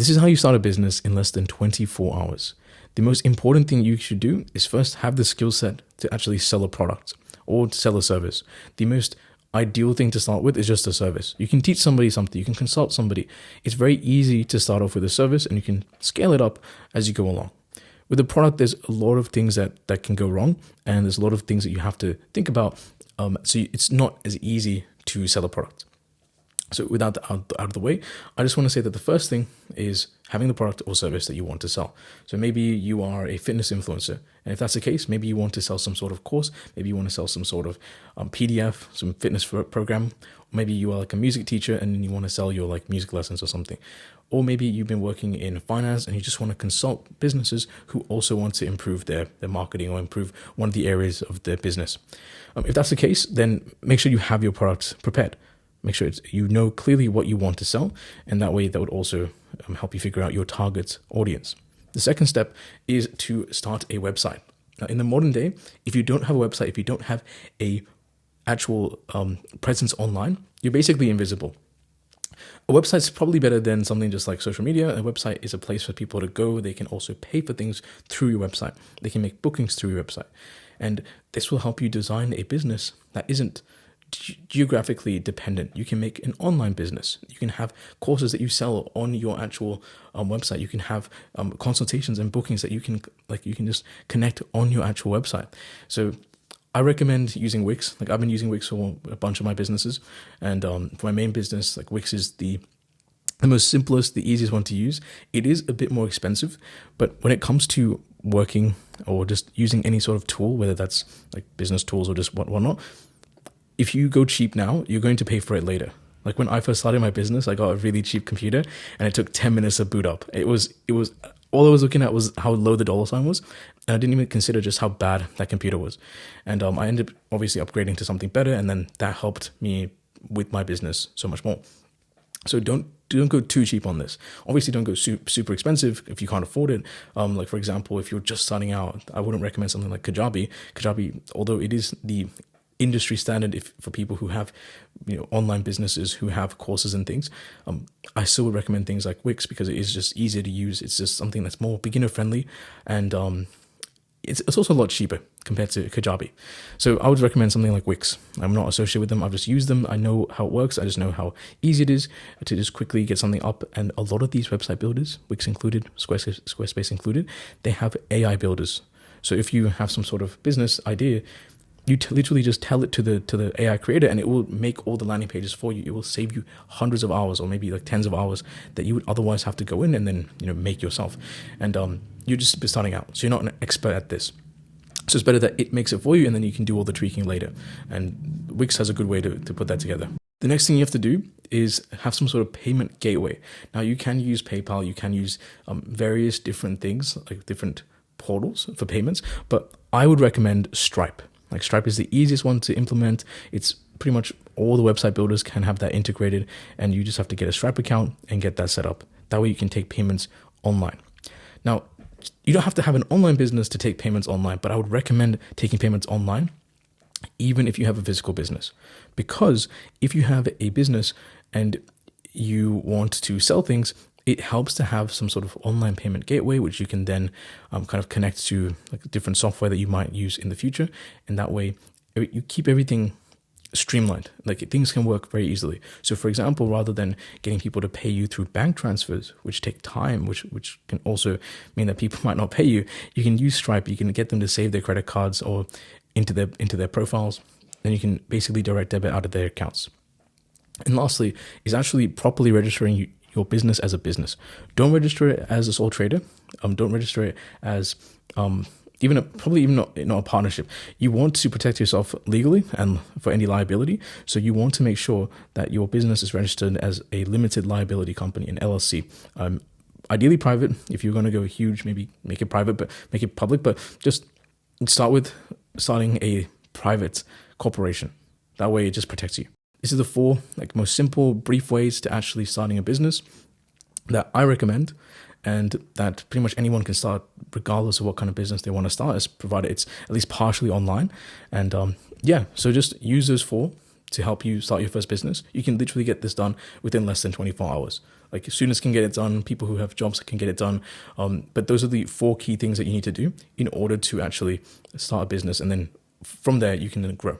This is how you start a business in less than 24 hours. The most important thing you should do is first have the skill set to actually sell a product or to sell a service. The most ideal thing to start with is just a service. You can teach somebody something, you can consult somebody. It's very easy to start off with a service and you can scale it up as you go along. With a product, there's a lot of things that can go wrong, and there's a lot of things that you have to think about. So it's not as easy to sell a product. So without that out of the way, I just want to say that the first thing is having the product or service that you want to sell. So maybe you are a fitness influencer. And if that's the case, maybe you want to sell some sort of course. Maybe you want to sell some sort of PDF, some fitness program. Or maybe you are like a music teacher and you want to sell your like music lessons or something. Or maybe you've been working in finance and you just want to consult businesses who also want to improve their marketing or improve one of the areas of their business. If that's the case, then make sure you have your products prepared. Make sure you know clearly what you want to sell, and that way that would also help you figure out your target audience. The second step is to start a website. Now, in the modern day, if you don't have a website, if you don't have a actual presence online, you're basically invisible. A website's probably better than something just like social media. A website is a place for people to go. They can also pay for things through your website. They can make bookings through your website. And this will help you design a business that isn't geographically dependent. You can make an online business. You can have courses that you sell on your actual website. You can have consultations and bookings that you can just connect on your actual website. So I recommend using Wix. Like I've been using Wix for a bunch of my businesses, and for my main business, like Wix is the most simplest, the easiest one to use. It is a bit more expensive, but when it comes to working or just using any sort of tool, whether that's like business tools or just whatnot, if you go cheap now, you're going to pay for it later. Like when I first started my business, I got a really cheap computer and it took 10 minutes to boot up. It was all I was looking at was how low the dollar sign was. And I didn't even consider just how bad that computer was. And I ended up obviously upgrading to something better. And then that helped me with my business so much more. So don't go too cheap on this. Obviously, don't go super expensive if you can't afford it. Like for example, if you're just starting out, I wouldn't recommend something like Kajabi. Kajabi, although it is the industry standard for people who have online businesses who have courses and things, I still would recommend things like Wix because it is just easier to use. It's just something that's more beginner friendly, and it's also a lot cheaper compared to Kajabi. So I would recommend something like Wix. I'm not associated with them. I've just used them. I know how it works. I just know how easy it is to just quickly get something up. And a lot of these website builders, Wix included, Squarespace included, they have AI builders. So if you have some sort of business idea, you literally just tell it to the AI creator and it will make all the landing pages for you. It will save you hundreds of hours or maybe like tens of hours that you would otherwise have to go in and then make yourself. And you're just starting out, so you're not an expert at this. So it's better that it makes it for you and then you can do all the tweaking later. And Wix has a good way to put that together. The next thing you have to do is have some sort of payment gateway. Now you can use PayPal, you can use various different things, like different portals for payments, but I would recommend Stripe. Like Stripe is the easiest one to implement. It's pretty much all the website builders can have that integrated, and you just have to get a Stripe account and get that set up. That way you can take payments online. Now, you don't have to have an online business to take payments online, but I would recommend taking payments online even if you have a physical business. Because if you have a business and you want to sell things, it helps to have some sort of online payment gateway, which you can then kind of connect to like different software that you might use in the future. And that way you keep everything streamlined. Like things can work very easily. So for example, rather than getting people to pay you through bank transfers, which take time, which can also mean that people might not pay you, you can use Stripe. You can get them to save their credit cards or into their profiles. Then you can basically direct debit out of their accounts. And lastly is actually properly registering your business as a business. Don't register it as a sole trader. Don't register it as probably even not a partnership. You want to protect yourself legally and for any liability. So you want to make sure that your business is registered as a limited liability company, an LLC. Ideally private. If you're going to go huge, maybe make it private, but make it public. But just start with starting a private corporation. That way it just protects you. This is the 4 most simple, brief ways to actually starting a business that I recommend, and that pretty much anyone can start regardless of what kind of business they want to start, provided it's at least partially online. And so just use those 4. to help you start your first business, you can literally get this done within less than 24 hours. Like students can get it done, people who have jobs can get it done. But those are the 4 key things that you need to do in order to actually start a business. And then from there, you can then grow.